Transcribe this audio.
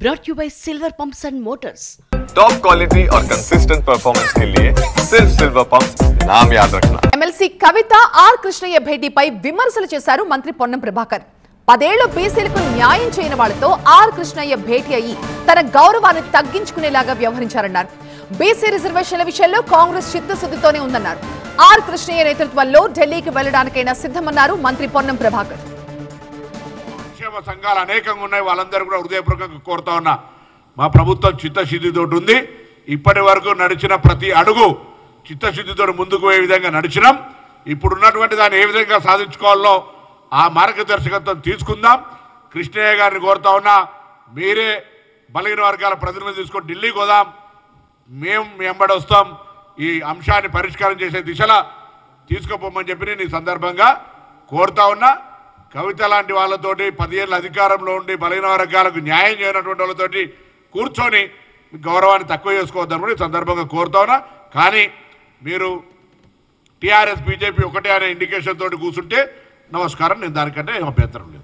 brought to you by Silver Pumps and Motors. Top quality और consistent performance के लिए सिर्फ सिल्वर पंप्स नाम याद रखना। ఎమ్మెల్సీ కవిత ఆర్ కృష్ణయ్య భేటీపై విమర్శలు చేశారు మంత్రి పొన్నం ప్రభాకర్. 10 ఏళ్లు బీసీలకు న్యాయం చేయని వాళ్లతో ఆర్ కృష్ణయ్య భేటీ అయ్యి తన గౌరవాన్ని తగ్గించుకునేలాగా వ్యవహరించారన్నారు. బీసీ రిజర్వేషన్ల విషయంలో కాంగ్రెస్ చిత్తశుద్ధితోనే ఉందన్నారు. ఆర్ కృష్ణయ్య నేతృత్వంలో ఢిల్లీకి వెళ్లడానికైనా సిద్ధమన్నారు మంత్రి పొన్నం ప్రభాకర్. సంఘాలు అనేకంగా ఉన్నాయి, వాళ్ళందరూ కూడా హృదయపూర్వకంగా కోరుతా ఉన్నా, మా ప్రభుత్వం చిత్తశుద్ధితో ఉంది. ఇప్పటి వరకు నడిచిన ప్రతి అడుగు చిత్తశుద్ధితో ముందుకు పోయే విధంగా నడిచినాం. ఇప్పుడున్నటువంటి దాన్ని ఏ విధంగా సాధించుకోవాలో ఆ మార్గదర్శకత్వం తీసుకుందాం. కృష్ణయ్య గారిని కోరుతా ఉన్నా, మీరే బలహీన వర్గాల ప్రతినిధులు తీసుకొని ఢిల్లీకి పోదాం, మేము మీ వెంబడి వస్తాం, ఈ అంశాన్ని పరిష్కారం చేసే దిశలో తీసుకుపోమని చెప్పి నేను ఈ సందర్భంగా కోరుతా ఉన్నా. కవిత లాంటి వాళ్ళతోటి 10 ఏళ్ళ అధికారంలో ఉండి బలహీన వర్గాలకు న్యాయం చేయనటువంటి వాళ్ళతోటి కూర్చొని గౌరవాన్ని తక్కువ చేసుకోవద్దని కూడా ఈ సందర్భంగా కోరుతా ఉన్నా. కానీ మీరు టీఆర్ఎస్ బీజేపీ ఒకటే అనే ఇండికేషన్ తోటి కూర్చుంటే నమస్కారం, నేను దానికంటే అభ్యంతరం లేదు.